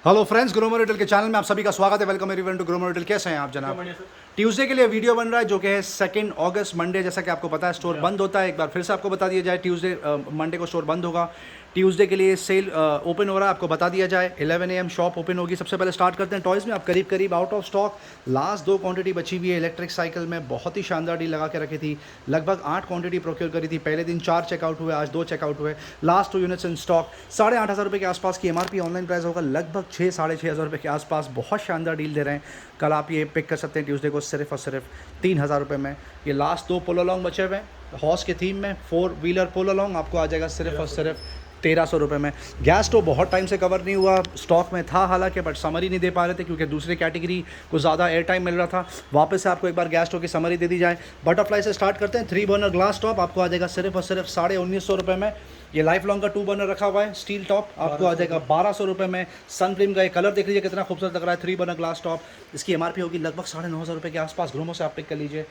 Hello friends, Gromer Retail के channel में आप सभी का स्वागत है। Welcome everyone to Gromer Retail. कैसे हैं आप जनाब? ट्यूसडे के लिए वीडियो बन रहा है जो कि है 2 अगस्त मंडे। जैसा कि आपको पता है स्टोर बंद होता है। एक बार फिर से आपको बता दिया जाए, ट्यूसडे मंडे को स्टोर बंद होगा। ट्यूसडे के लिए सेल ओपन हो रहा है, आपको बता दिया जाए 11 AM शॉप ओपन होगी। सबसे पहले स्टार्ट करते हैं टॉयज़ में। आप करीब out of stock, last 2 quantity बची हुई है। इलेक्ट्रिक साइकिल में बहुत ही शानदार डील लगा के रखी थी, लगभग 8 क्वांटिटी प्रोक्योर करी थी। पहले दिन 4 चेकआउट हुए, आज 2 चेकआउट हुए। Last 2 units in stock. 8,500 रुपये के आसपास की MRP। ऑनलाइन प्राइस होगा लगभग 6-6,500 रुपये के आसपास। बहुत शानदार डील दे रहे हैं। कल आप ये पिक कर सकते हैं ट्यूसडे को सिर्फ और सिर्फ 3,000 रुपये में। ये लास्ट 2 पोलो लॉन्ग बचे हुए हैं हॉर्स के थीम में। 4 व्हीलर पोलो लॉन्ग आपको आ जाएगा सिर्फ और सिर्फ 1,300 रुपये में। गैस स्टोव बहुत टाइम से कवर नहीं हुआ, स्टॉक में था हालांकि, बट समरी नहीं दे पा रहे थे क्योंकि दूसरी कैटेगरी को ज़्यादा एयर टाइम मिल रहा था। वापस से आपको एक बार गैस स्टोव की समरी दे दी जाए। बटरफ्लाई से स्टार्ट करते हैं। 3 बर्नर ग्लास टॉप आपको आ जाएगा सिर्फ और सिर्फ 1950 रुपये में। ये लाइफ लॉन्ग का 2 बर्नर रखा हुआ है स्टील टॉप, आपको आ जाएगा 1200 रुपये में। सनफ्लेम का ये कलर देख लीजिए कितना खूबसूरत लग रहा है। 3 बर्नर ग्लास टॉप, इसकी MRP होगी लगभग 9,500 रुपये के आसपास। ग्रोमो से आप पिक कर लीजिए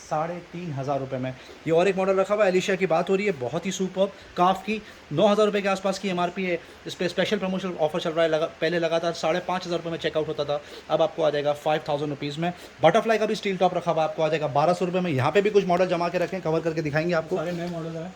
3,500 रुपये में। ये और एक मॉडल रखा हुआ है, एलिशिया की बात हो रही है, बहुत ही सुपर काफ की। 9,000 रुपये के आसपास की MRP है। इस पर स्पेशल प्रमोशनल ऑफर चल रहा है। पहले लगातार 5,500 रुपये में चेकआउट होता था, अब आपको आ जाएगा 5,000 रुपीज़ में। बटरफ्लाई का भी स्टील टॉप रखा हुआ है, आपको आ जाएगा 1,200 रुपये में। यहाँ पे भी कुछ मॉडल जमा के रखें, कवर करके दिखाएंगे आपको। सारे नए मॉडल हैं,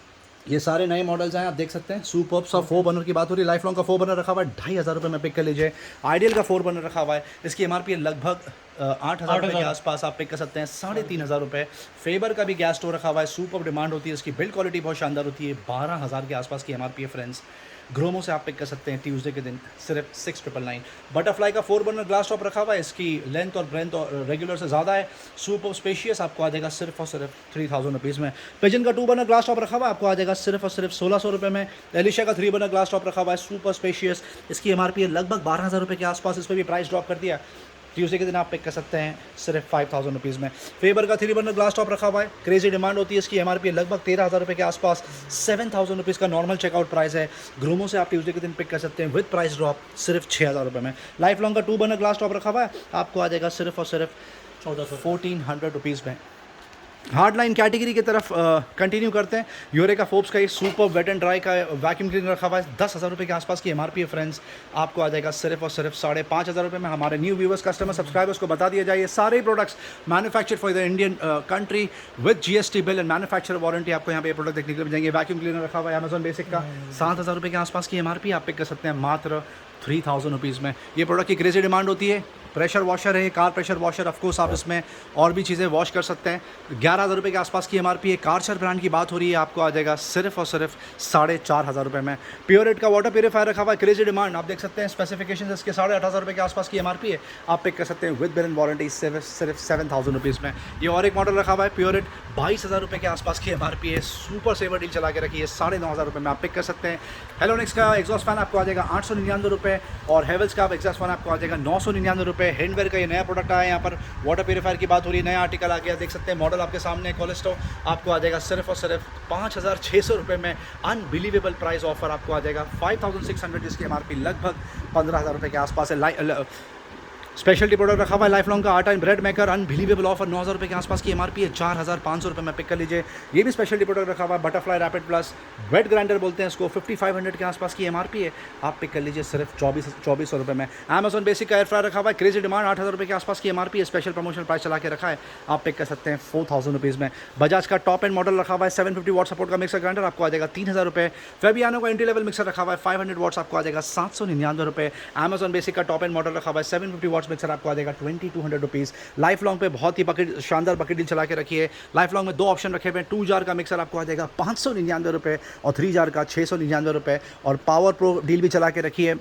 ये सारे नए मॉडल्स हैं, आप देख सकते हैं। सुपर सा 4 बर्नर की बात हो रही है। लाइफ लॉन्ग का 4 बर्नर रखा हुआ है 2,500 रुपये में, पिक कर लीजिए। आइडियल का 4 बर्नर रखा हुआ है, इसकी MRP है लगभग 8,000 रुपये के आसपास, आप पिक कर सकते हैं 3,500 रुपये। फेबर का भी गैस स्टोव रखा हुआ है, सुपर डिमांड होती है इसकी, बिल्ड क्वालिटी बहुत शानदार होती है। 12,000 के आसपास की MRP है फ्रेंड्स। ग्रोमो से आप पिक कर सकते हैं ट्यूसडे के दिन सिर्फ 6,999। बटरफ्लाई का 4 बर्नर ग्लास टॉप रखा हुआ है, इसकी लेंथ और ब्रेंथ और रेगुलर से ज़्यादा है। सुपर स्पेशियस आपको आ जाएगा सिर्फ और सिर्फ 3,000 रुपीज़ में। पिजन का 2 बर्नर ग्लास टॉप रखा हुआ है, आपको आ जाएगा सिर्फ और सिर्फ 1,600 रुपये में। एलिशिया का 3 बर्नर ग्लास टॉप रखा हुआ है, सुपर स्पेशियस, इसकी MRP है लगभग 12,000 रुपये के आसपास। इस पर भी प्राइस ड्रॉप कर दिया। ट्यूसडे के दिन आप पिक कर सकते हैं सिर्फ 5,000 रुपीज़ में। फेबर का 3 बर्नर ग्लास टॉप रखा हुआ है, क्रेजी डिमांड होती है इसकी। MRP है लगभग 13,000 रुपये के आसपास। 7,000 रुपीज़ का नॉर्मल चेकआउट प्राइस है। ग्रोमो से आप ट्यूसडे के दिन पिक कर सकते हैं विद प्राइस ड्रॉप सिर्फ 6,000 रुपये में। लाइफ लॉन्ग का 2 बर्नर ग्लास टॉप रखा हुआ है, आपको आ जाएगा सिर्फ और सिर्फ 1,400 रुपीज़ में। हार्डलाइन कैटेगरी की तरफ कंटिन्यू करते हैं। यूरेका फोर्ब्स का एक सुपर वेट एंड ड्राई का वैक्यूम क्लीनर रखा हुआ है, 10,000 रुपये के आसपास की MRP है फ्रेंड्स। आपको आ जाएगा सिर्फ और सिर्फ 5,500 रुपये में। हमारे न्यू व्यूवर्स, कस्टमर, सब्सक्राइबर्स को बता दिया जाए, ये सारे products manufactured for the Indian country with GST bill and manufacture warranty. आपको यहाँ पे प्रोडक्ट देखने के लिए मिल जाएंगे। वैक्यूम क्लीनर रखा हुआ है अमेजॉन बेसिक का, 7,000 रुपये के आसपास की MRP। आप पिक कर सकते हैं मात्र 3,000 रुपीज़ में। ये प्रोडक्ट की क्रेजी डिमांड होती है। प्रेशर वॉशर है, कार प्रेशर वॉशर, ऑफकोर्स आप इसमें और भी चीज़ें वॉश कर सकते हैं। 11,000 रुपये के आसपास की MRP है। कार्चर ब्रांड की बात हो रही है, आपको आ जाएगा सिर्फ और सिर्फ 4,500 रुपये में। प्योरेट का वाटर प्यूरीफायर रखा हुआ है, क्रेजी डिमांड, आप देख सकते हैं। स्पेसिफिकेशन इसके 8,500 रुपये के आसपास की MRP है। आप पिक कर सकते हैं विद बिल एंड वारंटी सिर्फ 7,000 रुपीज़ में। ये और एक मॉडल रखा हुआ है प्योरेट, 22,000 रुपये के आसपास की MRP है। सुपर सेवर डील चला के रखी है, 9,500 रुपये में आप पिक कर सकते हैं। हेलोनिक्स का एग्जॉस्ट फैन आपको आ जाएगा 899 रुपये, और हेवल्स का एग्जॉस्ट फैन आपको आ जाएगा 999 रुपये। हैंडवेयर का ये नया प्रोडक्ट आया है, यहाँ पर वाटर प्यूरीफायर की बात हो रही है, नया आर्टिकल आ गया, देख सकते हैं। मॉडल आपके सामने कोलेस्टो, आपको आ जाएगा सिर्फ और सिर्फ 5,600 रुपये में। अनबिलीवेबल प्राइस ऑफर आपको आ जाएगा 5,600, जिसकी MRP लगभग 15,000 रुपये के आसपास है। स्पेशलिटी प्रोडक्ट रखा हुआ है लाइफ लॉन्ग का art and bread maker, unbelievable offer, 9,000 रुपये के आसपास की MRP है। 4,500 रुपये में पिक कर लीजिए। ये भी स्पेशलिटी प्रोडक्ट रखा हुआ है Butterfly Rapid Plus, wet grinder बोलते हैं इसको, 5,500 के आसपास की MRP है। आप पिक कर लीजिए सिर्फ 2,400 रुपये में। अमेजॉन बेसिक का एयर फ्रायर रखा हुआ है, क्रेजी डिमांड, 8,000 रुपये के आसपास की MRP है। स्पेशल प्रमोशनल प्राइस चला के रखा है, आप पिक कर सकते हैं 4,000 रुपीज़ में। बजाज का टॉप एंड मॉडल रखा हुआ है, 750 वाट सपोर्ट का मिक्सर ग्राइंडर, आपको आ जाएगा 3,000 रुपये। फेबियानो का एंट्री लेवल मिक्सर रखा हुआ है 500 वाट्स, आपको आ जाएगा 799 रुपये। अमेजॉन बेसिक का टॉप एंड मॉडल रखा हुआ है 750 वाट्स मिक्सर, आपको आ जाएगा 2,200 रुपीज़। लाइफ लॉन्ग पे बहुत ही बकेट शानदार बकेट डील चला के रखी है। लाइफ लॉन्ग में 2 ऑप्शन रखे हुए हैं। 2 जार का मिक्सर आपको आ जाएगा 599 रुपये, और 3 जार का 699 रुपये। और पावर प्रो डील भी चला के रखी है,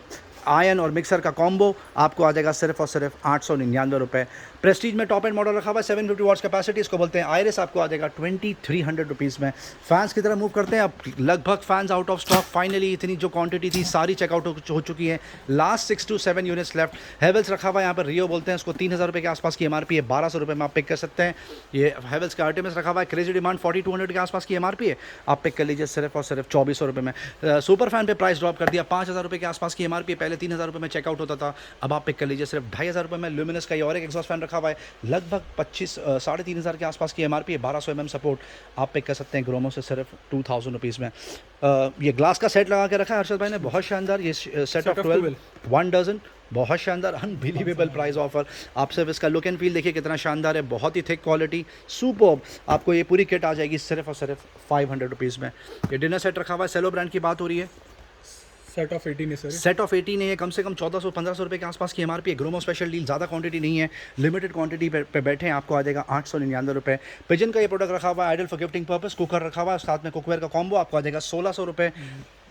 आयन और मिक्सर का कॉम्बो आपको आ जाएगा सिर्फ और सिर्फ 899 रुपये। प्रेस्टीज में टॉप एंड मॉडल रखा हुआ है 750 वाट्स कैपेसिटी, इसको बोलते हैं आयरिस, आपको आ जाएगा 2,300 रुपीज़ में। फैंस की तरफ मूव करते हैं। अब लगभग fans out of stock, finally इतनी जो क्वांटिटी थी सारी चेकआउट हो चुकी है। Last 6 to 7 units left. Havells रखा हुआ है यहाँ पर, रियो बोलते हैं इसको, 3,000 रुपये के आसपास की MRP है। 1,200 रुपये में आप पिक कर सकते हैं। ये हेवल्स का आर्टेमिस रखा हुआ है, क्रेजी डिमांड, 4,200 के आसपास की MRP है। आप पिक कर लीजिए सिर्फ और सिर्फ 2,400 रुपये में। सुपर फैन पे प्राइस ड्रॉप कर दिया, 5,000 रुपये के आसपास की MRP है। पहले 3,000 रुपये में चेकआउट होता था, अब आप पिक कर लीजिए सिर्फ 2,500 रुपये में। ल्यूमिनस का ये और एक एग्जॉस्ट फैन रखा हुआ है, लगभग 3,500 के आसपास की MRP है। 1200 mm सपोर्ट, आप पिक कर सकते हैं ग्रोमो से सिर्फ 2,000 रुपीज़ में। ये ग्लास का सेट लगा के रखा है हर्षद भाई ने, बहुत शानदार। ये सेट ऑफ 12, 1 डजन बहुत शानदार अनबिलीवेबल प्राइस ऑफर। आप सिर्फ इसका लुक एंड फील देखिए कितना शानदार है, बहुत ही थिक क्वालिटी, सुपर्ब। आपको ये पूरी किट आ जाएगी सिर्फ और सिर्फ 500 रुपीज़ में। ये डिनर सेट रखा हुआ है, सेलो ब्रांड की बात हो रही है, सेट ऑफ 18 है सर। सेट ऑफ 18 है, कम से कम 1400-1500 रुपये के आसपास की एमआरपी है। ग्रोमो स्पेशल डील, ज़्यादा क्वांटिटी नहीं है, लिमिटेड क्वांटिटी पे बैठे हैं, आपको आ जाएगा 899 रुपये। पिजन का ये प्रोडक्ट रखा हुआ है ideal for gifting purpose, cooker रखा हुआ है, साथ में कुकवेयर का कॉम्बो आपको आ जाएगा 1600 रुपये।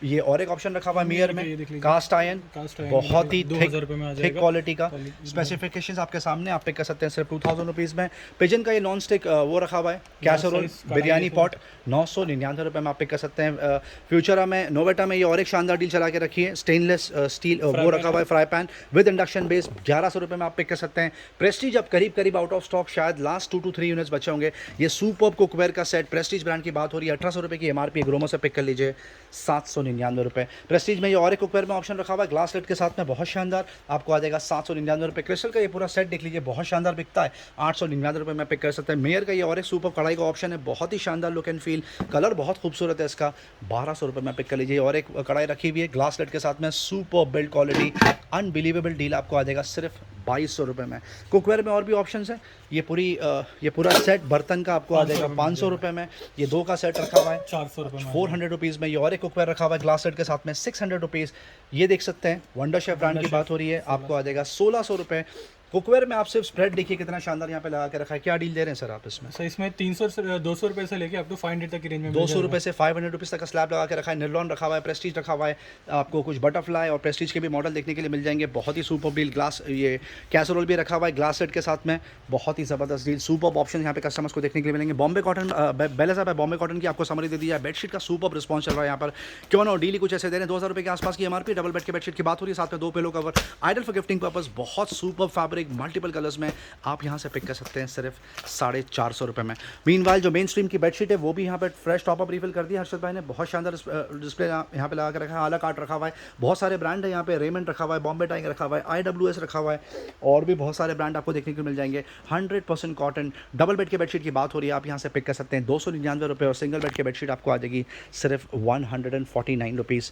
ये और एक ऑप्शन रखा हुआ है मियर में, कास्ट आयरन, बहुत ही थिक क्वालिटी का, स्पेसिफिकेशंस आपके सामने, आप पिक कर सकते हैं सिर्फ 2000 रुपीज़ में। पिजन का ये नॉन स्टिक वो रखा हुआ है कैसरोल बिरयानी पॉट, 999 रुपये में आप पिक कर सकते हैं। फ्यूचरा में, नोवेटा में ये और एक शानदार डील चला के रखी है, स्टेनलेस स्टील वो रखा हुआ है fry pan with induction base, 1100 रुपये में आप पिक कर सकते हैं। प्रेस्टीज अब करीब आउट ऑफ स्टॉक, शायद लास्ट 2 to 3 यूनिट्स बचे होंगे। ये सुपर्ब कुकवेयर का सेट, प्रेस्टीज ब्रांड की बात हो रही है, 1800 रुपये की एमआरपी, ग्रोमो से पिक कर लीजिए 799 रुपये। प्रेस्टीज में ये और एक कुकवेयर में ऑप्शन रखा हुआ है ग्लास लिड के साथ में, बहुत शानदार, आपको आ जाएगा 799 रुपये। क्रिस्टल का ये पूरा सेट देख लीजिए, बहुत शानदार बिकता है, 899 रुपये में पिक कर सकते हैं। मेयर का ये और एक सुपर कढ़ाई का ऑप्शन है, बहुत ही शानदार लुक एंड फील, कलर बहुत खूबसूरत है इसका, 1200 रुपये में पिक कर लीजिए। और एक कढ़ाई रखी हुई है ग्लास लिड के साथ में, super build quality, unbelievable deal, आपको आ जाएगा सिर्फ 2200 रुपये में। कुकवेयर में और भी ऑप्शंस हैं, ये पूरा सेट बर्तन का आपको आ जाएगा 500 रुपये में। ये 2 का सेट रखा हुआ है 400 रुपये में, 400 रुपीज़ में। ये और एक कुकवेयर रखा हुआ है ग्लास सेट के साथ में, 600 रुपीज़। ये देख सकते हैं वंडर शेफ ब्रांड की बात हो रही है, आपको आ जाएगा 1600 रुपये। कुकवेयर में आप सिर्फ स्प्रेड देखिए कितना शानदार यहाँ पे लगा के रखा है। क्या डील दे रहे हैं सर आप इसमें? सर इसमें 300 से 200 रुपये से लेके अप टू 500 तक की रेंज में 200 रुपये से 500 रुपीज़ तक का स्लैब लगा के रखा है। निर्लॉन रखा हुआ है, प्रेस्टीज रखा हुआ है, आपको कुछ बटरफ्लाई और प्रेस्टीज के भी मॉडल देखने के लिए मिल जाएंगे। बहुत ही सुपर डील, ग्लास ये कैसरोल भी रखा हुआ है ग्लास सेट के साथ में, बहुत ही ज़बरदस्त डील, सुपर ऑप्शन यहाँ पे कस्टमर्स को देखने के लिए मिलेंगे। बॉम्बे कॉटन, बेले साहब है, बॉम्बे कॉटन की आपको समरी दे दी है। बेडशीट का सुपर रिस्पॉन्स चल रहा है यहाँ पर, क्यों ना डील ही कुछ ऐसे दे रहे हैं। 2000 रुपये के आसपास की एमआरपी, डबल बेड के बेडशीट की बात हो रही है, साथ में 2 pillow cover, ideal for gifting purpose, बहुत सुपर फैब्रिक, मल्टीपल कलर्स में आप यहाँ से पिक कर सकते हैं सिर्फ 450 रुपये में। मीनवाइल जो मेन स्ट्रीम की बेडशीट है वो भी यहाँ पे फ्रेश टॉपअप रिफिल कर दिया हर्षद भाई ने, बहुत शानदार डिस्प्ले यहाँ पे लगा कर रखा है, आला कार्ट रखा हुआ है, बहुत सारे ब्रांड है यहाँ पे, रेमंड रखा हुआ है, बॉम्बे टाइगर रखा हुआ है, IWS रखा हुआ है, और भी बहुत सारे ब्रांड आपको देखने को मिल जाएंगे। 100% कॉटन डबल बेड के बेडशीट की बात हो रही है, आप यहाँ से पिक कर सकते हैं 299 रुपये, और सिंगल बेड की बेडशीट आपको आ जाएगी सिर्फ 149 रुपीज़।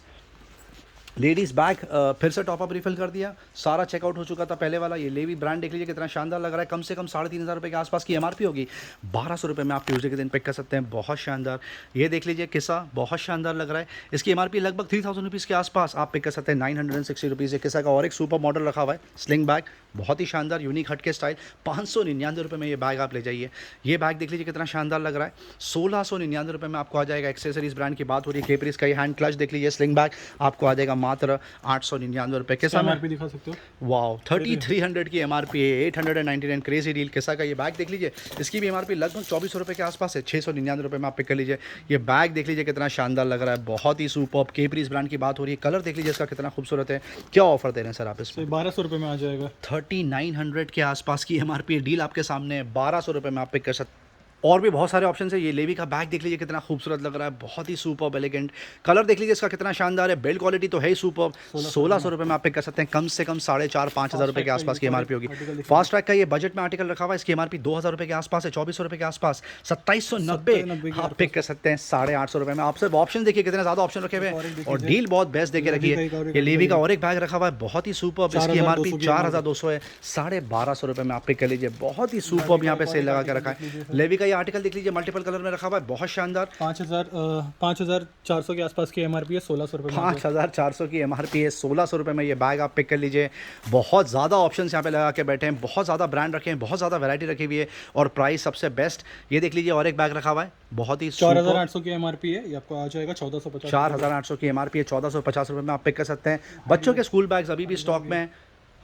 लेडीज़ बैग फिर से टॉपअप रिफिल कर दिया, सारा चेकआउट हो चुका था पहले वाला। ये लेवी ब्रांड देख लीजिए कितना शानदार लग रहा है, कम से कम 3500 रुपये के आसपास की एमआरपी होगी, 1200 रुपये में आप ट्यूसडे के दिन पिक कर सकते हैं, बहुत शानदार। ये देख लीजिए किसा, बहुत शानदार लग रहा है, इसकी एमआरपी लगभग 3000 रुपीज़ के आसपास, आप पिक कर सकते हैं 960 रुपीज़। किसा का और एक सुपर मॉडल रखा हुआ है स्लिंग बैग, बहुत ही शानदार यूनिक हट के स्टाइल, 599 रुपये में ये बैग आप ले जाइए। ये बैग देख लीजिए कितना शानदार लग रहा है, 1699 रुपये में आपको आ जाएगा। एक्सेसरीज ब्रांड की बात हो रही है, केपरीज का ये हैंड क्लच देख लीजिए, स्लिंग बैग आपको आ जाएगा मात्र 899 रुपये। कैसा एमआरपी दिखा सकते हो? वाओ, 3300 की एमआरपी है, 899, क्रेजी डील। कैसा का ये बैग देख लीजिए, इसकी भी एमआरपी लगभग 2400 रुपये के आसपास है, 699 रुपये में आप पिक कर लीजिए। ये बैग देख लीजिए कितना शानदार लग रहा है, बहुत ही सुपर्ब। केपरीज ब्रांड की बात हो रही है, कलर देख लीजिए इसका कितना खूबसूरत है। क्या ऑफर दे रहे हैं सर आप इसमें? 1200 रुपये में आ जाएगा, 3900 के आसपास की एमआरपी डील आपके सामने, 1200 रुपये में आप पिक कर सकते। और भी बहुत सारे ऑप्शन है। ये लेवी का बैग देख लीजिए कितना खूबसूरत लग रहा है, बहुत ही सुपर्ब एलिगेंट, कलर देख लीजिए इसका कितना शानदार है, बिल्ड क्वालिटी तो है ही सुपर्ब। 1600 रुपये में आप पिक कर सकते हैं, कम से कम 4500-5000 रुपये के आसपास की एमआरपी होगी। फास्ट ट्रैक का ये बजट में आर्टिकल रखा हुआ है, इसकी एमआरपी 2000 रुपये के आसपास है, 2400 रुपये के आसपास, 2790 आप पिक कर सकते हैं 850 रुपये में। आप सिर्फ ऑप्शन देखिए कितने ज़्यादा ऑप्शन रखे हुए हैं, और डील बहुत बेस्ट देके रखी है। ये लेवी का और एक बैग रखा हुआ है, बहुत ही सुपर्ब, इसकी एमआरपी 4200 है, 1250 रुपये में आप पिक कर लीजिए, बहुत ही सुपर्ब यहाँ पे सेल लगा के रखा है। लेवी का ये आर्टिकल देख लीजिए मल्टीपल कलर में रखा हुआ है, बहुत शानदार, 5400 के आसपास की एमआरपी है, 1600 रुपये, 5400 की एमआरपी है, 1600 रुपये में ये बैग आप पिक कर लीजिए। बहुत ज़्यादा ऑप्शंस यहाँ पे लगा के बैठे हैं, बहुत ज़्यादा ब्रांड रखे हैं, बहुत ज़्यादा वैरायटी रखी हुई है, और प्राइस सबसे बेस्ट। ये देख लीजिए और एक बैग रखा हुआ है, बहुत ही 4800 की एमआरपी है, ये आपको आ जाएगा 1450, 4800 की एमआरपी है, 1450 रुपये में आप पिक कर सकते हैं। बच्चों के स्कूल बैग्स अभी भी स्टॉक में,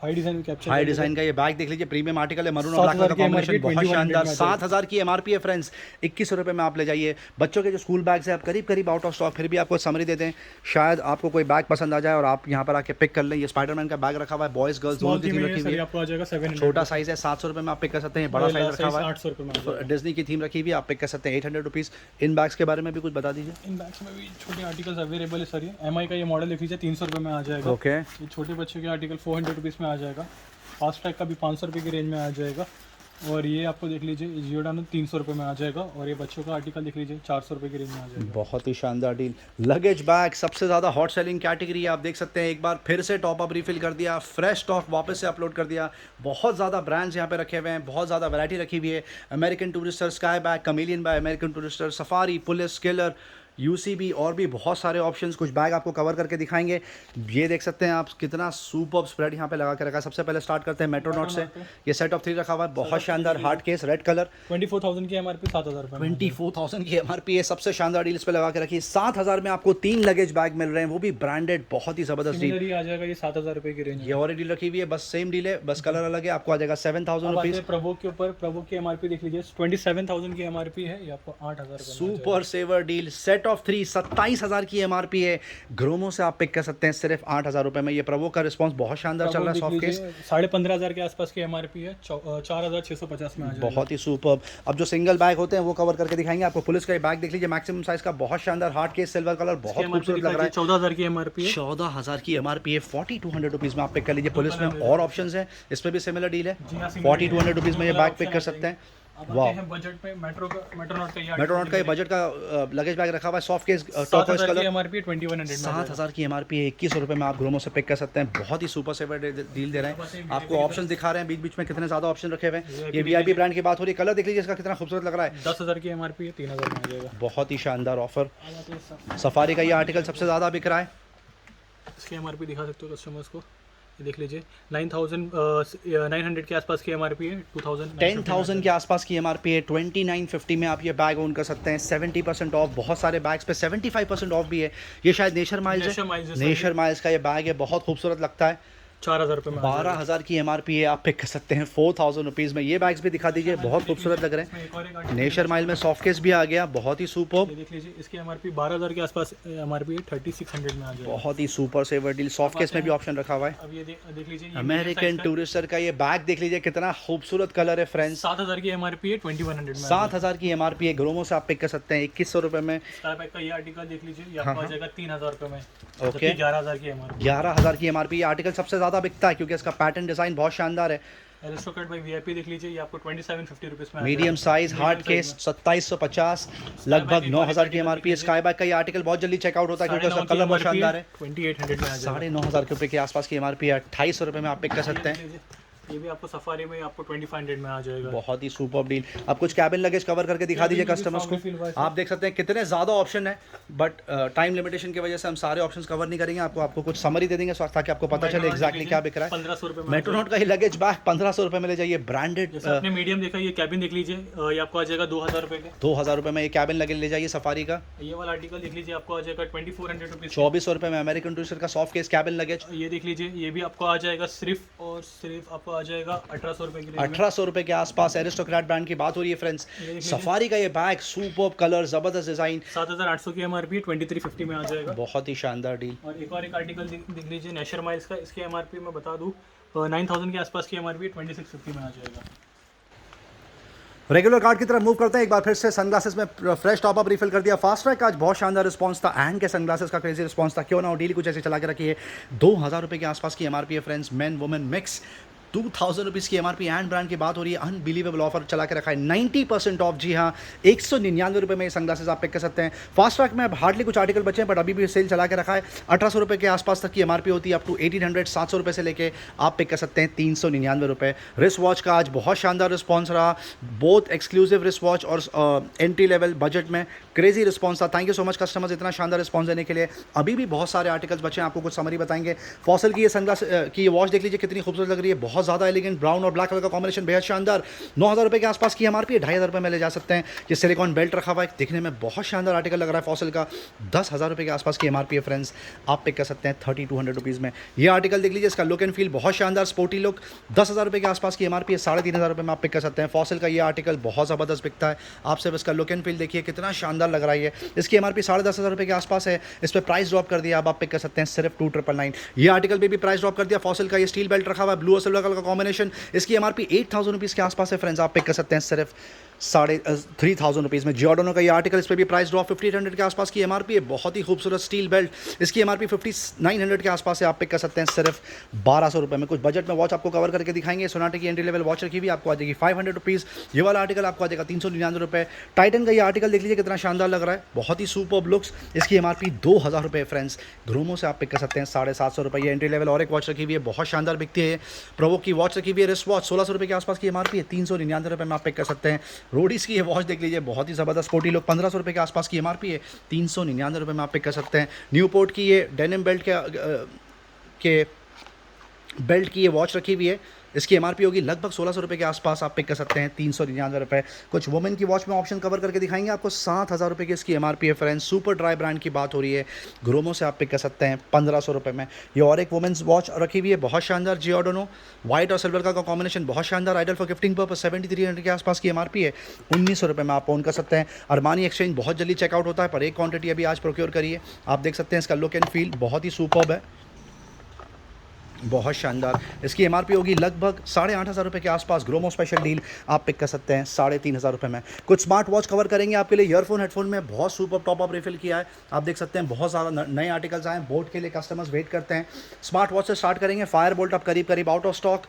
high design capture, high design का ये बैग देख लीजिए, प्रीमियम आर्टिकल है, मरून और ब्लैक का कॉम्बिनेशन, बहुत शानदार। 7000 की एमआरपी है फ्रेंड्स, 2100 रुपये में आप ले जाइए। बच्चों के जो स्कूल बैग्स हैं आप करीब आउट ऑफ स्टॉक, फिर भी आपको समरी देते हैं, शायद आपको कोई बैग पसंद आ जाए और आप यहाँ पर आके पिक कर लें। ये स्पाइडरमैन का बैग रखा हुआ है, बॉयज गर्ल्स दोनों की थीम रखी हुई है, आपको आ जाएगा 700, छोटा साइज है 700 रुपये में आप पिक कर सकते हैं, बड़ा साइज रखा हुआ है 800 रुपये में, डिज्नी की थीम रखी हुई है, आप पिक कर सकते हैं 800 रुपीज़। इन बैग्स के बारे में भी कुछ बता दीजिए। इन बैग्स में भी छोटे आर्टिकल्स अवेलेबल है सर। ये एमआई का ये मॉडल देख लीजिए, 300 रुपये में आ जाएगा। ओके, ये छोटे बच्चे के आर्टिकल 400 रुपीज़ में आ जाएगा। फास्ट ट्रैक का भी 500 रुपये की रेंज में आ जाएगा। और ये आपको देख लीजिए जियोडानो 300 रुपये में आ जाएगा। और ये बच्चों का आर्टिकल देख लीजिए 400 रुपये की रेंज में आ जाएगा। बहुत ही शानदार डील। लगेज बैग सबसे ज़्यादा हॉट सेलिंग कैटेगरी है, आप देख सकते हैं। एक बार फिर से टॉप अप रिफिल कर दिया, फ्रेश स्टॉक वापस से अपलोड कर दिया। बहुत ज़्यादा ब्रांड्स यहाँ पे रखे हुए हैं, बहुत ज़्यादा वैरायटी रखी हुई है। American Tourister, Sky Bag, Kamiliant by American Tourister, Safari, Police, Killer, UCB और भी बहुत सारे ऑप्शंस। कुछ बैग आपको कवर करके दिखाएंगे। ये देख सकते हैं आप कितना सुपर्ब स्प्रेड यहाँ पे लगा के रखा है। सबसे पहले स्टार्ट करते हैं मेट्रोनॉट से। ये सेट ऑफ 3 रखा हुआ है, बहुत शानदार हार्ड केस, रेड कलर। 24,000 की MRP 7,000 रुपये। 24,000 की MRP है, सबसे शानदार डील इस पे लगा के रखी है। 7,000 में आपको 3 लगेज बैग मिल रहे हैं, वो भी ब्रांडेड, बहुत ही जबरदस्त डील। आ जाएगा ये 7,000 रुपये की रेंज। ये और डील रखी हुई है, बस सेम डील है, बस कलर अलग है। आपको आ जाएगा 7,000 रुपीज। प्रवोक के ऊपर प्रवोक की MRP देख लीजिए 27,000 की MRP है, ये आपको 8,000 super saver deal, set of 3 27,000 की MRP है। ग्रोमो से आप पिक कर सकते हैं सिर्फ 8,000 रुपए में। ये प्रवो का रिस्पांस बहुत शानदार चल रहा है। सॉफ्ट केस 15,500 के आसपास की MRP है, 4,650 में आ जाएगा। बहुत ही सुपर। अब जो सिंगल बैग होते हैं वो कवर करके दिखाएंगे आपको। पुलिस का ये बैग देख लीजिए, मैक्सिमम साइज का, बहुत शानदार हार्ड केस, सिल्वर कलर, बहुत खूबसूरत लग रहा है। 14,000 की MRP है। 14,000 की MRP है, 4,200 रुपीज में आप पिक कर लीजिए। पुलिस में और ऑप्शंस हैं, इस पे भी सिमिलर डील है। 4,200 रुपीज में ये बैग पिक कर सकते हैं। वाह, बजट पे मेट्रोनॉट का ये बजट का लगेज बैग रखा हुआ है, soft case, turquoise colour. MRP 2100 7,000 की MRP है, 2100 रुपये में आप ग्रोमो से पिक कर सकते हैं। बहुत ही सुपर सेवर डील दे रहे हैं आपको। ऑप्शन दिखा रहे हैं बीच बीच में, कितने ज़्यादा ऑप्शन रखे हुए हैं। ये VIP ब्रांड की बात हो रही है। कलर देख लीजिए इसका कितना खूबसूरत लग रहा है। 10,000 की MRP है, 3,000 में आ जाएगा। बहुत ही शानदार ऑफर। सफारी का ये आर्टिकल सबसे ज़्यादा बिक रहा है। इसकी MRP दिखा सकते हो कस्टमर्स को, ये देख लीजिए 9,900 के आसपास की MRP है, 10,000 के आसपास की MRP है। 2950 में आप ये बैग ओन कर सकते हैं। 70% ऑफ, बहुत सारे बैग्स पे 75% ऑफ भी है। ये शायद नेचर माइल्स है, नेचर माइल्स का ये बैग है, बहुत खूबसूरत लगता है। 4,000 रुपये में। 12,000 की MRP है, आप पिक कर सकते हैं 4,000 रुपीज़ में। ये बैग्स भी दिखा दीजिए, बहुत खूबसूरत लग रहे हैं। नेचर माइल में सॉफ्ट केस भी आ गया, बहुत ही सुपर। देख लीजिए इसकी MRP 12,000 के आसपास MRP है, 3,600 में आ जाएगा। बहुत ही super saver deal. Soft case में भी ऑप्शन रखा हुआ है। अब ये देख लीजिए अमेरिकन टूरिस्टर का ये बैग देख लीजिए, कितना खूबसूरत कलर है फ्रेंड्स। 7,000 की MRP है, 2,100 में। 7,000 की MRP है, ग्रोमो से आप पिक कर सकते हैं 2,100 रुपये में। स्काई बैग का ये आर्टिकल देख लीजिए, ये आपको आ जाएगा 3,000 रुपये में। ओके, 11,000 की MRP। 11,000 की MRP। ये आर्टिकल सबसे ज़्यादा बिकता है क्योंकि इसका पैटर्न डिज़ाइन बहुत शानदार है। एरिस्टोक्रेट बाय VIP देख लीजिए, ये आपको 2750 रुपीज़ में। मीडियम साइज हार्ड केस 2750, लगभग 9,000 की MRP है। स्काई बैग का ये आर्टिकल बहुत जल्दी चेकआउट होता है क्योंकि उसका कलर बहुत शानदार है। 2,800 में आ जाएगा। 9,500 रुपये के आसपास की MRP है। 2,250 रुपये में आप पिक कर सकते हैं। ये भी आपको सफारी में आपको 2,500 में आ जाएगा। बहुत ही सुपर डील। आप कुछ कैबिन लगेज कवर करके दिखा दीजिए कस्टमर्स को। आप देख सकते हैं कितने ज़्यादा ऑप्शन है, बट टाइम लिमिटेशन की वजह से हम सारे ऑप्शंस कवर नहीं करेंगे। आपको कुछ समरी दे देंगे ताकि आपको पता चले एग्जैक्टली क्या बिक रहा है। 1,500 रुपये में। मेट्रोनॉट का ही लगेज बैग 1,500 रुपये में ले जाइए, ब्रांडेड। आपने मीडियम देखा, ये कैबिन देख लीजिए, ये आपको आ जाएगा 2,000 रुपये के। 2,000 रुपये में ये कैबिन लगेज ले जाइए सफारी का। ये वाला आर्टिकल देख लीजिए, आपको आ जाएगा 2,400 रुपीज़। 2,400 रुपये में अमेरिकन टूरिस्टर का सॉफ्ट केस कैबिन लगेज। ये देख लीजिए, ये भी आपको आ जाएगा सिर्फ और सिर्फ आपको आ जाएगा 1,800 रुपये की। 1,800 रुपये के आसपास एरिस्टोक्रेट ब्रांड की बात हो रही है फ्रेंड्स। सफारी का ये बैग सुपर्ब कलर, जबरदस्त डिजाइन। 7,800 की MRP 2,350 में आ जाएगा। बहुत ही शानदार डील। और एक आर्टिकल देख लीजिए नेचर माइल्स का, इसकी MRP मैं बता दूं 9,000 के आसपास की MRP 2,650 में आ जाएगा। रेगुलर कार्ड की तरफ मूव करते हैं। एक बार फिर से सनग्लासेस में फ्रेश टॉप अप रिफिल कर दिया। फास्ट ट्रैक का आज बहुत शानदार रिस्पांस था, एंड के सनग्लासेस का क्रेजी रिस्पांस था। क्यों ना हो, डील कुछ ऐसे चला के रखी है। 2,000 रुपये के आसपास की MRP है friends. Main women mix 2,000 rupees की MRP। एंड ब्रांड की बात हो रही है, अनबिलीवेबल ऑफर चला के रखा है, 90% ऑफ। जी हाँ, 199 रुपये में ये सनग्लासेस आप पिक कर सकते हैं। फास्ट ट्रैक में अब हार्डली कुछ आर्टिकल बचे हैं, बट अभी भी सेल चला के रखा है। 1,800 रुपये के आसपास तक की MRP होती है, अप टू 1,800, 700 रुपये से लेके आप पिक कर सकते हैं 399 रुपये। रिस्ट वॉच का आज बहुत शानदार रिस्पॉन्स रहा, बोथ एक्सक्लूसिव रिस्ट वॉच और एंट्री लेवल बजट में क्रेजी रिस्पॉन्स था। Thank you so much customers इतना शानदार रिस्पॉन्स देने के लिए। अभी भी बहुत सारे आर्टिकल्स बचे हैं, आपको कुछ समरी बताएंगे। फॉसल की ये सनग्लास की ये वॉच देख लीजिए, कितनी खूबसूरत लग रही है, बहुत ज़्यादा एलिगेंट, ब्राउन और ब्लैक कलर का कॉम्बिनेशन बेहद शानदार। 9,000 रुपये के आसपास की MRP है, 2,500 रुपये में ले जा सकते हैं। ये सिलिकॉन बेल्ट रखा हुआ है, दिखने में बहुत शानदार आर्टिकल लग रहा है फॉसल का। 10,000 रुपये के आसपास की MRP है फ्रेंड्स, आप पिक कर सकते हैं 3,200 रुपीज़ में। ये आर्टिकल देख लीजिए, इसका लुक एंड फील बहुत शानदार, स्पोर्टी लुक। 10,000 रुपये के आसपास की MRP है, 3,500 रुपये में आप पिक कर सकते हैं। फॉसल का ये आर्टिकल बहुत ज़बरदस्त बिकता है। आप सिर्फ इसका लुक एंड फील देखिए, कितना शानदार लग रहा है। इसकी MRP 10,500 रुपये के आसपास है। इस पर प्राइस ड्रॉप कर दिया, अब आप पिक कर सकते हैं सिर्फ 2,999। ये आर्टिकल पे भी प्राइस ड्रॉप कर दिया। फॉसल का ये स्टील बेल्ट रखा हुआ है, ब्लू और सिल्वर कलर का कॉम्बिनेशन। इसकी MRP 8,000 रुपीज़ के आसपास है फ्रेंड्स, आप पिक कर सकते हैं सिर्फ 3,000 में। जॉर्डनो का ये आर्टिकल, इस पर भी प्राइस ड्रॉप 5,800 के आसपास की एमआरपी है। बहुत ही खूबसूरत स्टील बेल्ट, इसकी एमआरपी 5,900 के आसपास है, आप पिक कर सकते हैं सिर्फ 1,200 रुपये में। कुछ बजट में वॉच आपको कवर करके दिखाएंगे। सोनाटा की एंट्री लेवल वॉच रखी हुई आपको आ जाएगी 500 रुपीज़। ये वाला आर्टिकल आपको आ जाएगा 399 रुपये। टाइटन का ये आर्टिकल देख लीजिए कितना शानदार लग रहा है, बहुत ही सुपर्ब लुक्स। इसकी एमआरपी 2,000 रुपये फ्रेंड्स। ग्रोमो से आप पिक कर सकते हैं 750 रुपये। ये एंट्री लेवल और एक वॉच रखी हुई है, बहुत शानदार बिकती है। प्रोवो की वॉच रखी हुई है, रिस्ट वॉच 1,600 रुपये के आसपास की एमआरपी है, 399 रुपये में आप पिक कर सकते हैं। रोडीज की ये वॉच देख लीजिए, बहुत ही ज़बरदस्त स्पोर्टी लुक, 1,500 रुपये के आसपास की एमआरपी है, 399 रुपये में आप पिक कर सकते हैं। न्यूपोर्ट की ये डेनिम बेल्ट के बेल्ट की ये वॉच रखी हुई है, इसकी एमआरपी होगी लगभग 1,600 रुपये के आसपास, आप पिक कर सकते हैं 399 रुपये। कुछ वुमेन की वॉच में ऑप्शन कवर करके दिखाएंगे आपको, 7,000 रुपये की इसकी एमआरपी है फ्रेंड्स। सुपर ड्राई ब्रांड की बात हो रही है, ग्रोमो से आप पिक कर सकते हैं 1,500 रुपये में। ये और एक वुमेन्स वॉच रखी हुई है, बहुत शानदार, जियोडोनो व्हाइट और सिल्वर का कॉम्बिनेशन, बहुत शानदार, आइडल फॉर गिफ्टिंग पर्पस, 7,300 के आसपास की एमआरपी है, 1,900 रुपये में आप ओन कर सकते हैं। अरमानी एक्सचेंज बहुत जल्दी चेकआउट होता है, पर एक क्वांटिटी अभी आज प्रोक्योर करिए। आप देख सकते हैं इसका लुक एंड फील बहुत ही सुपर्ब है, बहुत शानदार। इसकी एमआरपी होगी लगभग 8,500 रुपये के आसपास। ग्रोमो स्पेशल डील आप पिक कर सकते हैं 3,500 रुपये में। कुछ स्मार्ट वॉच कवर करेंगे आपके लिए। ईयरफोन हेडफोन में बहुत सुपर टॉप अप रिफिल किया है, आप देख सकते हैं, बहुत ज़्यादा नए आर्टिकल्स आए हैं, बोट के लिए कस्टमर्स वेट करते हैं। स्मार्ट वॉच से स्टार्ट करेंगे। फायर बोल्ट अब करीब आउट ऑफ स्टॉक,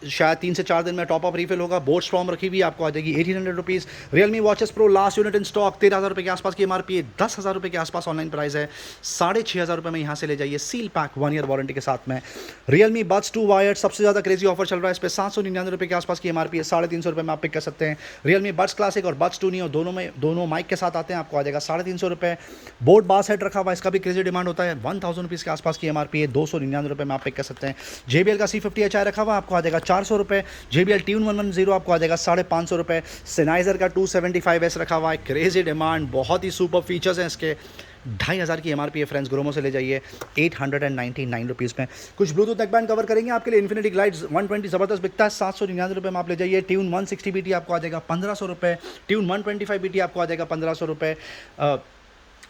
शायद 3 से 4 दिन में टॉप अप रिफिल होगा। बोट स्ट्रॉम रखी हुई आपको आ जाएगी 1,800 rupees. Realme watches pro last unit in stock, 13,000 रुपये के आसपास की एमआरपी है, 10,000 रुपये के आसपास ऑनलाइन प्राइस है, 6,500 रुपये में यहाँ से ले जाइए, सील पैक 1 ईयर वारंटी के साथ में। रियलमी बड्स 2 वायर्ड सबसे ज़्यादा क्रेजी ऑफर चल रहा है, इस पर 799 रुपये के आसपास की एमआरपी है, 350 रुपये में आप पिक कर सकते हैं। रियलमी बड्स क्लासिक और बड्स 2 नियो दोनों माइक के साथ आते हैं, आपको आ जाएगा 350 रुपये। बोट बास हेड रखा हुआ है, इसका भी क्रेजी डिमांड होता है, 1,000 रुपीज़ के आसपास की एमआरपी है, 299 रुपये में आप पिक कर सकते हैं। JBL का C50HI रखा हुआ आपको आ जाएगा 400 रुपये। JBL Tune 110 आपको आ जाएगा 550 रुपये। Sennheiser का 275S रखा हुआ है, क्रेजी डिमांड, बहुत ही सुपर फीचर्स हैं इसके, 2,500 की एमआरपी है फ्रेंड्स। ग्रोमो से ले जाइए 899 रुपीज़ में। कुछ ब्लूटूथ नेकबैंड कवर करेंगे आपके लिए। इन्फिनिटी ग्लाइड्स 120 ज़बरदस्त बिकता है, 799 रुपये में आप ले जाइए। ट्यून 160 BT आपको आ जाएगा 1,500 रुपये। ट्यून 125 BT आपको आ जाएगा 1,500 रुपये।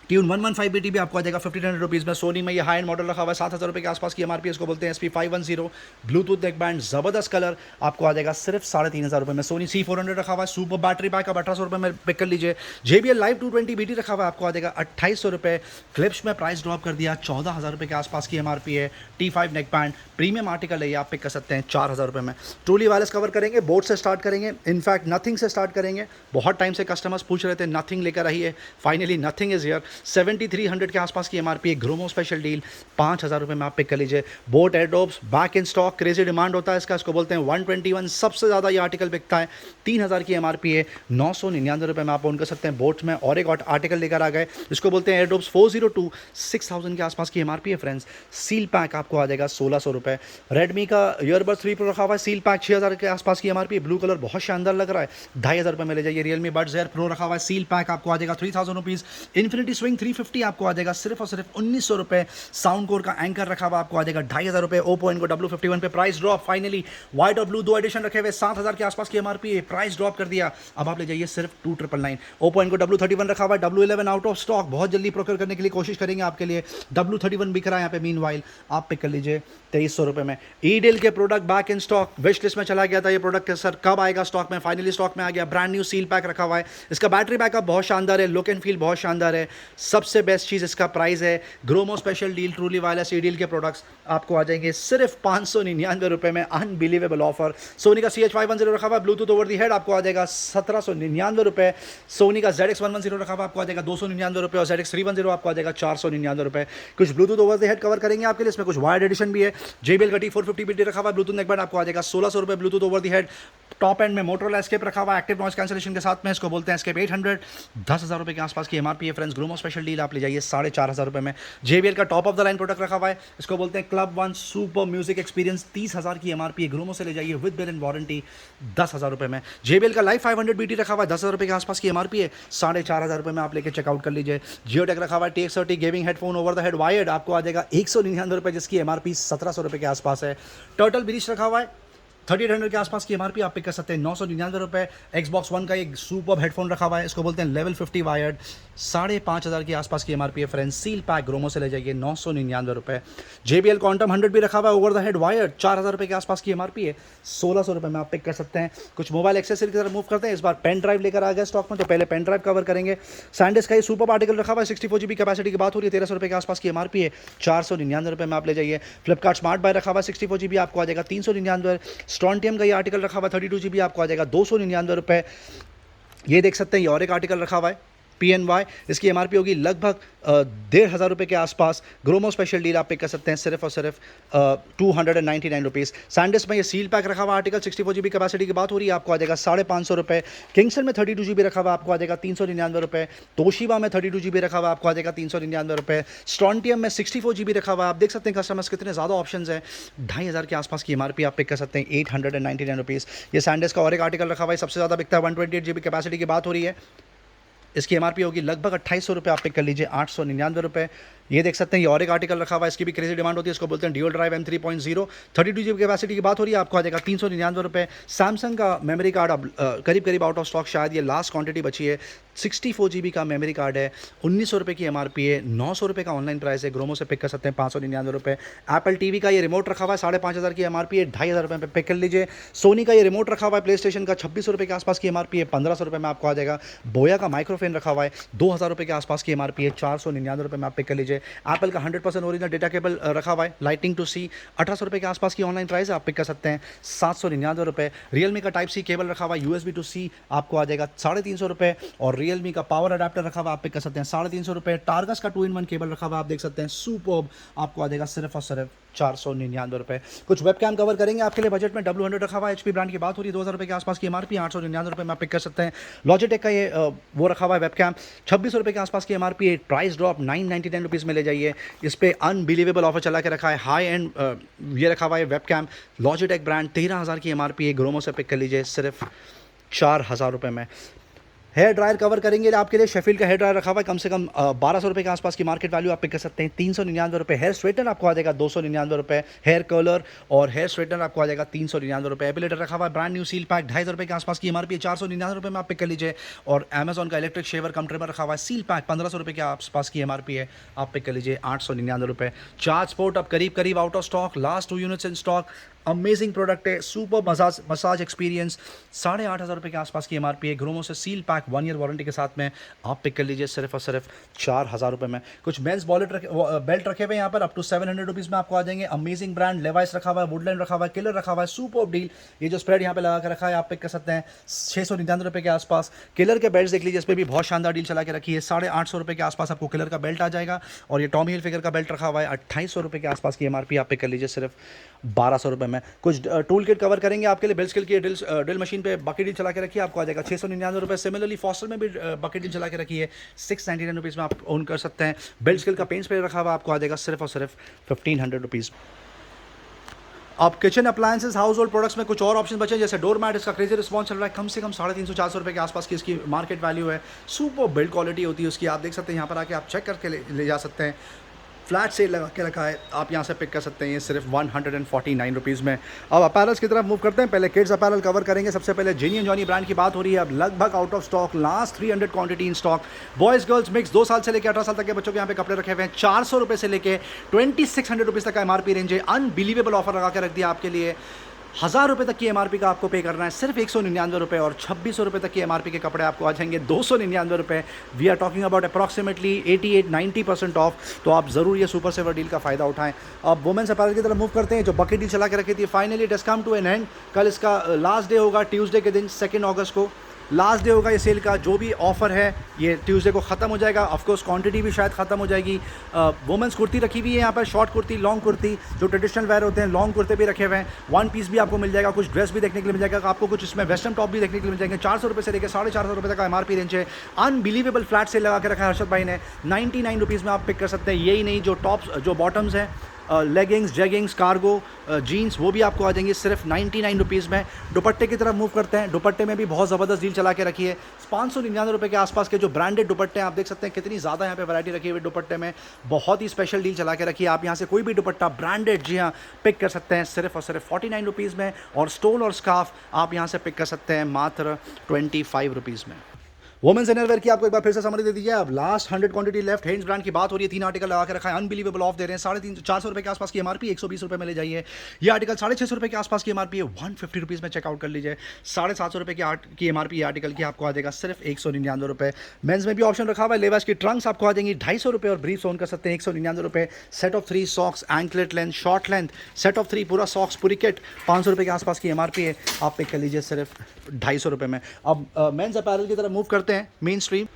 ट्यून 115 BT भी आपको आ जाएगा 1,500 रुपीज़ में। सोनी में ये हाई एंड मॉडल रखा हुआ है, 7,000 रुपये के आसपास की एमआरपी, इसको बोलते हैं SP510 ब्लूटूथ नेकबैंड, ज़बरदस्त कलर, आपको आ जाएगा सिर्फ 3,500 रुपये में। सोनी C400 रखा हुआ है, सुपर बैटरी बैकअप, 1,800 रुपये में पिक कर लीजिए। JBL लाइव 220 BT रखा हुआ है, आपको आ जाएगा 2,800 रुपये। क्लिप्स में प्राइस ड्रॉप कर दिया, 14,000 रुपये के आसपास की एमआरपी है। T5 नेकबैंड प्रीमियम आर्टिकल है, ये आप पिक कर सकते हैं 4,000 रुपये में। ट्रूली वायरलेस कवर करेंगे, बोट से स्टार्ट करेंगे, इनफैक्ट नथिंग से स्टार्ट करेंगे। बहुत टाइम से कस्टमर्स पूछ रहे थे नथिंग लेकर आइए, फाइनली नथिंग इज़ हियर। 7,300 के आसपास की एमआरपी है। ग्रोमो स्पेशल डील 5,000 रुपये में आप पिक कर लीजिए। Boat Airdopes back in stock, crazy demand होता है इसका, इसको बोलते हैं 121, सबसे ज़्यादा ये आर्टिकल बिकता है, 3,000 की एमआरपी है, 999 रुपये में आप ओन कर सकते हैं। बोट में और एक आर्टिकल लेकर आ गए, इसको बोलते हैं एयरडॉप्स 402, 6,000 के आसपास की एमआरपी है फ्रेंड्स। सील पैक आपको आ जाएगा 1,600 रुपये। रेडमी का ईयरबड्स 3 प्रो रखा हुआ है, सील पैक 6,000 के आसपास की एमआरपी है, ब्लू कलर बहुत शानदार लग रहा है, 2,500 रुपये में ले जाइए। रियलमी बड्स एयर प्रो रखा हुआ है, सील पैक आपको आ जाएगा 3,000 रुपीज़। इन्फिनिटी स्विंग 350 आपको आ जाएगा सिर्फ और सिर्फ 1,900 रुपये। साउंड कोर का एंकर रखा हुआ आपको आ जाएगा 2,500 रुपये। ओप्पो इनको W51 पे प्राइस ड्रॉप, फाइनली व्हाइट और ब्लू 2 एडिशन रखे हुए, 7,000 के आसपास की एमआरपी है, प्राइस ड्रॉप कर दिया, अब आप ले जाइए सिर्फ 2,999। ओप्पो इनको W31 रखा हुआ है, W11 आउट ऑफ स्टॉक, बहुत जल्दी प्रोक्योर करने के लिए कोशिश करेंगे आपके लिए। W31 बिक रहा है यहाँ पे, मीनवाइल आप पिक कर लीजिए 2,300 रुपये में। ईडेल के product back in stock, wish list में चला गया था ये प्रोडक्ट, सर कब आएगा स्टॉक में, फाइनली स्टॉक में आ गया। ब्रांड न्यू सील पैक रखा हुआ है, इसका बैटरी बैकअप बहुत शानदार है, लुक एंड फील बहुत शानदार है, सबसे बेस्ट चीज़ इसका प्राइस है। Gromo special deal, truly wireless ईडील के प्रोडक्ट्स आपको आ जाएंगे सिर्फ 599 रुपये में, अनबिलीवेबल ऑफर। सोनी का CH510 रखा हुआ है, ब्लूटूथ ओवर दी हेड आपको आ जाएगा 1,799 रुपये। सोनी का ZX110 रखा हुआ आपको आ जाएगा 299 रुपये, और ZX310 आपको आ जाएगा 499 रुपये। कुछ Bluetooth over the head cover करेंगे आपके लिए, इसमें कुछ वायर्ड एडिशन भी है। JBL का T450 BT रखा हुआ है, ब्लूटूथ नेकबैंड आपको आ जाएगा 1,600 रुपये, Bluetooth over the head. Top and में मोटरोला एस्केप रखा हुआ है, एक्टिव नॉइस कैंसलेशन के साथ में, इसको बोलते हैं एस्केप 800, 10,000 रुपये के आसपास की एमआरपी है फ्रेंड्स। ग्रोमो स्पेशल डील आप ले जाइए 4,500 रुपये में। JBL का top of the line product रखा हुआ है, इसको बोलते हैं क्लब 1 सुपर म्यूजिक एक्सपीरियंस, 30,000 की एमआरपी है। ग्रोमो से ले जाइए विद बिल एंड वारंटी 10,000 रुपये में। JBL का लाइव 500 BT रखा हुआ है, 10,000 रुपये के आसपास की एमआरपी है, 4,500 रुपये में आप लेके चेकआउट कर लीजिए। जियोटेक रखा हुआ है, TX30 gaming headphone over the head wired आपको आ जाएगा 199 रुपये, जिसकी एमआरपी 1,700 रुपये के आसपास है। टर्टल ब्रीच रखा हुआ है, 3800 के आसपास की एमआरपी आप पिक कर सकते हैं 999 रुपये। Xbox One का एक सुपर हेडफोन रखा हुआ है, इसको बोलते हैं लेवल 50 वायर्ड, 5500 के आसपास की एमआरपी है फ्रेंड्स। सील पैक ग्रोमो से ले जाइए 999 रुपये। JBL Quantum 100 भी रखा हुआ है ओवर द हेड वायर्ड, 4000 रुपये के आसपास की एमआरपी है, 1600 रुपये में आप पिक कर सकते हैं। कुछ मोबाइल एक्सेसरी की तरफ मूव करते हैं। इस बार पेन ड्राइव लेकर आ गया स्टॉक में, तो पहले पेन ड्राइव कवर करेंगे। SanDisk का ये सुपर आर्टिकल रखा हुआ है, 64 GB कैपेसिटी की बात हो रही है, 1300 रुपये के आसपास की एमआरपी है, 499 रुपये में आप ले जाइए। फ्लिपकार्ट स्मार्ट बाय रखा हुआ है, 64 GB आपको आ जाएगा 399। स्टॉन्टियम का ये आर्टिकल रखा हुआ है 32 GB आपको आ जाएगा 299 रुपये। ये देख सकते हैं, ये और एक आर्टिकल रखा हुआ है PNY, इसकी एमआरपी होगी लगभग 1500 रुपये के आसपास। ग्रोमो स्पेशल डील आप पिक कर सकते हैं सिर्फ और सिर्फ 299 रुपीज़। SanDisk में ये सील पैक रखा हुआ आर्टिकल 64 GB कैपेसिटी की बात हो रही है, आपको आ जाएगा 550 रुपये। किंगसन में 32 GB रखा हुआ आपको आ जाएगा 399 रुपये। तोशिबा में 32 GB रखा हुआ आपको आ जाएगा 399 रुपये। स्टॉन्टियम में 64 GB रखा हुआ, आप देख सकते हैं कस्टमर्स कितने ज़्यादा ऑप्शन हैं। 2500 के आसपास की एमआरपी आप पिक कर सकते हैं, 899 रुपीज़। ये SanDisk का और एक आर्टिकल रखा हुआ है, सबसे ज़्यादा बिकता है, 128 GB कैपेसिटी की बात हो रही है, इसकी एमआरपी होगी लगभग 2800 रुपये, आप पिक कर लीजिए 899 रुपये। ये देख सकते हैं, ये और एक आर्टिकल रखा हुआ है, इसकी भी क्रेजी डिमांड होती है, इसको बोलते हैं dual drive M3.0, 32 GB capacity की बात हो रही है, आपको आ जाएगा 399 रुपये। सैमसंग का मेमोरी कार्ड अब करीब करीब आउट ऑफ स्टॉक, शायद ये लास्ट क्वांटिटी बची है। 64 GB का मेमोरी कार्ड है, 1900 रुपये की एमआरपी है, 900 रुपये का ऑनलाइन प्राइस है। ग्रोमो से पिक कर सकते हैं 599 रुपये। एप्पल TV का ये रिमोट रखा हुआ है, 5500 की एमआरपी है, 2500 रुपये पे पिक कर लीजिए। सोनी का ये रिमोट रखा हुआ है, प्ले स्टेशन का 2600 रुपये के आसपास की एमआरपी है, 1500 रुपये में आपको आ जाएगा। बोया का माइक्रोफोन रखा हुआ है, 2000 रुपये के आसपास की एमआरपी है, 499 रुपये में आप पिक कर लीजिए। एप्पल का 100% ओरिजिनल डेटा केबल रखा हुआ है, लाइटिंग टू सी, 1800 रुपये के आसपास की ऑनलाइन प्राइस है, आप पिक कर सकते हैं 799 रुपये। रियलमी का टाइप C केबल रखा हुआ है, USB to C आपको आ जाएगा 350 रुपये। और रियलमी का पावर अडाप्टर रखा हुआ आप पिक कर सकते हैं 350 रुपये। टार्गस का 2-in-1 केबल रखा हुआ आप देख सकते हैं, सुपर्ब, आपको आ जाएगा सिर्फ और सिर्फ 499 रुपये। कुछ वेबकैम कवर करेंगे आपके लिए बजट में। W100 रखा हुआ है, HP ब्रांड की बात हो रही है, 2000 रुपये के आसपास की एमआरपी, 899 रुपये में आप पिक कर सकते हैं। लॉजिटेक का ये वो रखा हुआ है वेबकैम, 2600 रुपये के आसपास की एमआरपी है, प्राइस ड्रॉप 999 रुपीज़ में ले जाइए। इस पर अनबिलीवेबल ऑफर चला के रखा है, हाई एंड ये रखा हुआ है वेबकैम, लॉजिटेक ब्रांड, 13000 की एमआरपी है, ग्रोमो से पिक कर लीजिए सिर्फ 4000 रुपये में। हेयर ड्रायर कवर करेंगे आपके लिए, शेफील्ड का हेयर ड्रायर रखा हुआ है, कम से कम 1200 रुपये के आसपास की मार्केट वैल्यू आप पिक कर सकते हैं, 399 रुपये। हेयर स्ट्रेटनर आपको आ जाएगा 299 रुपये। हेयर कर्लर और हेयर स्ट्रेटनर आपको आ जाएगा 399 रुपये। एपिलेटर रखा हुआ है, ब्रांड न्यू सील पैक, 2500 रुपये के आसपास की एमआरपी, 499 रुपये में आप पिक कर लीजिए। और अमेजॉन का इलेक्ट्रिक शेवर कम ट्रिमर रखा हुआ है, सील पैक, 1500 रुपये के आसपास की एमआरपी है, आप पिक कर लीजिए 899 रुपये। चार्ज पोर्ट अब करीब करीब out of stock, last 2 units in stock, amazing product है, सुपर मसाज एक्सपीरियंस, 8500 रुपये के आसपास की एमआरपी है। ग्रोमो से सील पैक 1 ईयर वारंटी के साथ में आप पिक कर लीजिए सिर्फ और सिर्फ 4000 रुपये में। कुछ मेंस बेल्ट रखे हुए हैं यहाँ पर, अप टू 700 रुपीज़ में आपको आ जाएंगे। अमेजिंग ब्रांड, लेवाइस रखा हुआ है, वुडलैंड रखा हुआ है, किलर रखा हुआ है, सुपर डील। ये जो स्प्रेड यहाँ पे लगा के रखा है आप पिक कर सकते हैं 699 रुपये के आसपास। किलर के बेल्ट देख लीजिए, इस पर भी बहुत शानदार डील चला के रखी है, 850 रुपये के आसपास आपको किलर का बेल्ट आ जाएगा। और ये टॉमी हिलफिगर का बेल्ट रखा हुआ है, 2800 रुपये के आसपास की एमआरपी, आप पिक कर लीजिए सिर्फ 1200 रुपये में। कुछ टूल किट कवर करेंगे आपके लिए, बेल्ट स्किल की ड्रिल मशीन पे बकेट डील चला के रखी है, आपको आ जाएगा 699 रुपये। सिमिलरली फॉस्टर में भी बकेट डील चला के रखी है, 699 रुपीज़ में आप ओन कर सकते हैं। बेल्ट स्किल का पेंट स्प्रे रखा हुआ आपको आ जाएगा सिर्फ और सिर्फ 1500 रुपीज़। अब kitchen appliances, house hold products में कुछ और ऑप्शन बचे, जैसे डोर मैट, इसका क्रेजी रिस्पॉन्स चल रहा है, कम से कम 350-400 रुपये के आसपास की इसकी मार्केट वैल्यू है। सुपर बिल्ड क्वालिटी होती है उसकी, आप देख सकते हैं, यहाँ पर आके आप चेक करके ले जा सकते हैं। फ्लैट सेल लगा के रखा है, आप यहाँ से पिक कर सकते हैं, ये सिर्फ 149 रुपीज़ में। अब अपैरल्स की तरफ मूव करते हैं, पहले किड्स अपैरल कवर करेंगे। सबसे पहले जिनी एंड जॉनी ब्रांड की बात हो रही है, अब लगभग out of stock, last 300 quantity in stock. Boys girls mix, 2 साल से लेकर 18 साल तक के बच्चों के यहाँ पे कपड़े रखे हुए हैं, 400 रुपये से लेकर 2600 रुपीज़ तक का एमआरपी रेंज है। अनबिलीवेबल ऑफर लगा के रख दिया आपके लिए, 1000 रुपये तक की एमआरपी का आपको पे करना है, सिर्फ 199 रुपये, और 2600 रुपये तक की एमआरपी के कपड़े आपको आ जाएंगे 299 रुपये। We are talking about approximately 88-90% off, तो आप ज़रूर ये सुपर सेवर डील का फ़ायदा उठाएं। अब वुमेंस अपैरल की तरफ मूव करते हैं, जो बकेट डील चला के रखी थी, finally it has come to an end. कल इसका लास्ट डे होगा, ट्यूसडे के दिन 2 अगस्त को लास्ट डे होगा ये सेल का। जो भी ऑफ़र है ये ट्यूसडे को ख़त्म हो जाएगा, ऑफकोर्स क्वांटिटी भी शायद ख़त्म हो जाएगी। वुमेंस कुर्ती रखी हुई है यहाँ पर, शॉर्ट कुर्ती, लॉन्ग कुर्ती, जो ट्रेडिशनल वेयर होते हैं, लॉन्ग कुर्ते भी रखे हुए हैं। 1 पीस भी आपको मिल जाएगा, कुछ ड्रेस भी देखने के लिए मिल जाएगा आपको, कुछ इसमें वेस्टर्न टॉप भी देखने के लिए मिल जाएंगे। 400 रुपये से लेकर 450 रुपये तक का एमआरपी रेंज है। अनबिलीवेबल फ्लैट सेल लगा के रखा है हर्षद भाई ने, 99 रुपीज़ में आप पिक कर सकते हैं। यही नहीं, जो टॉप्स, जो बॉटम्स हैं, लेगिंग्स, जेगिंग्स, कार्गो, जीन्स, वो भी आपको आ जाएंगी सिर्फ 99 रुपीज़ में। दुपट्टे की तरफ मूव करते हैं। दुपट्टे में भी बहुत ज़बरदस्त डील चला के रखी है। 599 रुपये के आसपास के जो ब्रांडेड दुपट्टे हैं, आप देख सकते हैं कितनी ज़्यादा यहाँ पे वैरायटी रखी हुई दुपट्टे में। बहुत ही स्पेशल डील चला के रखी है। आप यहाँ से कोई भी दुपट्टा ब्रांडेड, जी हाँ, पिक कर सकते हैं सिर्फ और सिर्फ 49 रुपीज़ में। और स्टोल और स्कार्फ आप यहाँ से पिक कर सकते हैं मात्र 25 रुपीज़ में। वुमेन्स इनरवेयर की आपको एक बार फिर से समरी दे दीजिए। अब लास्ट 100 क्वांटिटी लेफ्ट। हेंड्स ब्रांड की बात हो रही है, 3 आर्टिकल लगा के रखा है, अनबिलीवेबल ऑफ दे रहे हैं। 450 रुपये के आसपास की एमआरपी, 120 रुपये में ले जाइए। ये आर्टिकल 650 रुपये के आसपास की एमआरपी है, 150 रुपीज़ में चेकआउट कर लीजिए। 750 रुपये की एमआरपी आर्टिकल की आपको आ जाएगा सिर्फ 199 रुपये। मेंस में भी ऑप्शन रखा हुआ है। लेवास की ट्रंक्स आपको आ जाएंगी 250 रुपये और ब्रीफ्स ओन कर सकते हैं 199 रुपये। Set of 3 socks, anklet length, short length, set of 3 पूरा सॉक्स, पूरी किट 500 रुपये के आसपास की एमआरपी है, आप पिक कर लीजिए सिर्फ 250 रुपये में। अब मेंस अपैरल की तरफ मूव करते हैं। मेन स्ट्रीम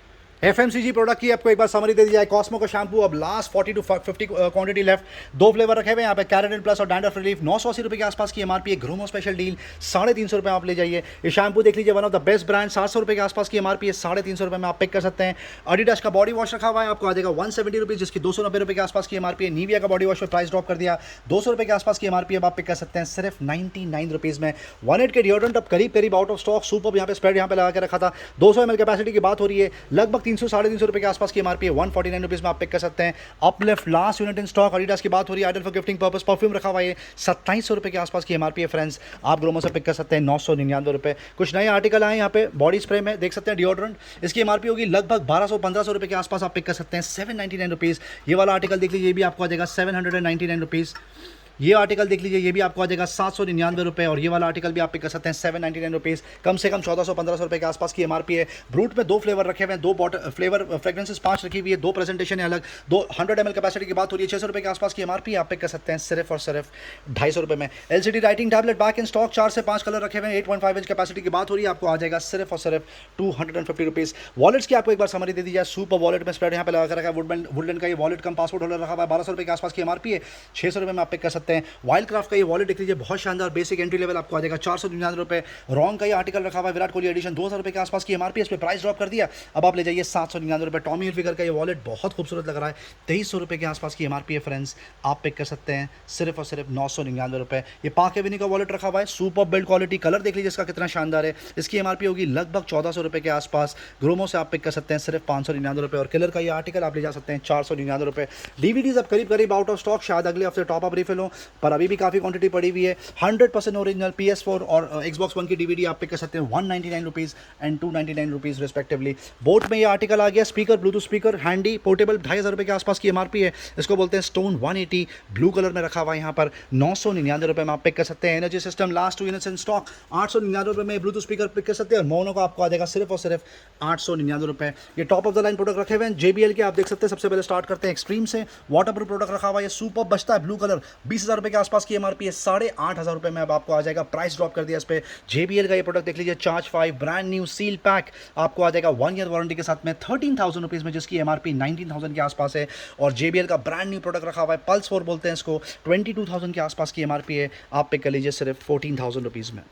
FMCG प्रोडक्ट की आपको एक बार समरी दे दी जाए। कॉस्मो का शैम्पू अब last 40 to 50 quantity left. 2 flavour रखे हुए हैं यहाँ पे, कैरेटिन प्लस और डैंड्रफ रिलीफ। 980 रुपये के आसपास की एमआरपी है। ग्रोमो स्पेशल डील 350 रुपये आप ले जाइए। ये शैम्पू देख लीजिए, one of the best brand. 700 रुपये के आसपास की एमआरपी है, 350 रुपये में आप पिक कर सकते हैं। एडिडास का बॉडी वॉश रखा हुआ है, आपको आ जाएगा 170 रुपीज़, जिसकी 290 रुपये के आसपास की एमआरपी है। नीविया का बॉडी वॉश पर प्राइस ड्रॉप कर दिया, 200 रुपये के आसपास की एमआरपी अब आप पिक कर सकते हैं सिर्फ 99 रुपीज़ में। 180 के डिओड्रेंट अब करीब आउट ऑफ स्टॉक। सुपर यहाँ पे स्प्रेड यहाँ पे लगा के रखा था, 200 ml कैपेसिटी की बात हो रही है। लगभग 300-350 रुपये के आसपास की एमआरपी है, 149 रुपीज़ में आप पिक कर सकते हैं। Uplift last unit in stock. Adidas की बात हो रही है, ideal for gifting purpose perfume रखा हुआ है, 2700 रुपये के आसपास की एमआरपी है फ्रेंड्स, आप ग्रोमो से पिक कर सकते हैं 999 रुपये। कुछ नए आर्टिकल आए यहाँ पे बॉडी स्प्रे में, देख सकते हैं डिओड्रेंट, इसकी एमआरपी होगी लगभग 1200-1500 रुपये के आसपास, आप पिक कर सकते हैं 799 रुपीज़। ये वाला आर्टिकल देख लीजिए, ये भी आपको आ जाएगा 799 रुपीज़। ये आर्टिकल देख लीजिए, ये भी आपको आ जाएगा 799 रुपये। और ये वाला आर्टिकल भी आप पिक कर सकते हैं 799 रुपीज़। कम से कम 1400-1500 रुपये के आसपास की एमआरपी है। ब्रूट में 2 फ्लेवर रखे हुए हैं, 2 बॉटल फ्लेवर फ्रेग्रेंसेस 5 रखी हुई है, 2 प्रेजेंटेशन है अलग। 100 ml कैपेसिटी की बात हो रही है, 600 रुपये के आसपास की एमआरपी आप पिक कर सकते हैं सिर्फ और सिर्फ 250 रुपये में। LCD writing tablet back in stock, 4 से 5 कलर रखे हुए हैं, 8.5 इंच कैपेसिटी की बात हो रही है, आपको आ जाएगा सिर्फ और सिर्फ 250 रुपीज़। वॉलेट्स की आपको एक बार समरी दे दी जाए। सुपर वॉलेट में स्प्रेड यहाँ पे लगा कर रखा है, वुडलैंड का ये वॉलेट कम पासपोर्ट होल्डर रखा हुआ है, 1200 रुपये के आसपास की एमआरपी है, 600 रुपये में आप पिक कर सकते हैं। वाइल्ड क्राफ्ट का ये वॉलेट देख लीजिए, बहुत शानदार, बेसिक एंट्री लेवल, आपको आ जाएगा 499 रुपये। रॉन्ग का ये आर्टिकल रखा हुआ है, विराट कोहली एडिशन, 2000 रुपये के आसपास की एमआरपी, इस पर प्राइस ड्रॉप कर दिया, अब आप ले जाइए 799 रुपये। टॉमी हिलफिगर का ये वॉलेट बहुत खूबसूरत लग रहा है, 2300 रुपये के आसपास की एमआरपी है फ्रेंड्स, आप पिक कर सकते हैं सिर्फ और सिर्फ 999 रुपये। ये पाक एवेन्यू का वॉलेट रखा हुआ है, सुपर बिल्ड क्वालिटी, कलर देख लीजिए इसका कितना शानदार है, इसकी एमआरपी होगी लगभग 1400 रुपये के आसपास। ग्रोमो से आप पिक कर सकते हैं सिर्फ 599 रुपये। और किलर का ये आर्टिकल आप ले जा सकते हैं 499 रुपये। डीवीडीज अब करीब आउट ऑफ स्टॉक, शायद अगले हफ्ते टॉप अप रिफिल हो, पर अभी भी काफ़ी क्वांटिटी पड़ी हुई है। 100% ओरिजिनल PS4 और Xbox One की DVD आप पिक कर सकते हैं 199 rupees and 299 rupees respectively. Boat में ये आर्टिकल आ गया, speaker, Bluetooth speaker, handy, portable, 2500 रुपये के आसपास की एमआरपी है, इसको बोलते हैं स्टोन 180, ब्लू कलर में रखा हुआ है यहाँ पर, 999 रुपये में आप पिक कर सकते हैं। Energy system last 2 units in stock, 899 रुपये में ब्लूटूथ स्पीकर पिक कर सकते हैं। और मोनो का आपको आ जाएगा सिर्फ और सिर्फ 899 रुपये। ये top of the line product रखे हुए हैं JBL के, आप देख सकते हैं। सबसे पहले स्टार्ट करते हैं एक्सट्रीम से, वाटर प्रूफ प्रोडक्ट रखा हुआ है, सुपर बचता है, ब्लू कलर, 20,000 रुपये के आसपास की एमआरपी है, 8,500 रुपये में अब आपको आ जाएगा, प्राइस ड्रॉप कर दिया इस पे। JBL का ये प्रोडक्ट देख लीजिए, charge 5 brand new seal pack, आपको आ जाएगा 1 ईयर वारंटी के साथ में 13,000 रुपीज़ में, जिसकी एमआरपी 19,000 के आसपास है। और JBL का ब्रांड न्यू प्रोडक्ट रखा हुआ है, पल्स 4 बोलते हैं इसको, 22,000 के आसपास की एमआरपी है, आप पिक कर लीजिए सिर्फ 14,000 रुपीज़ में।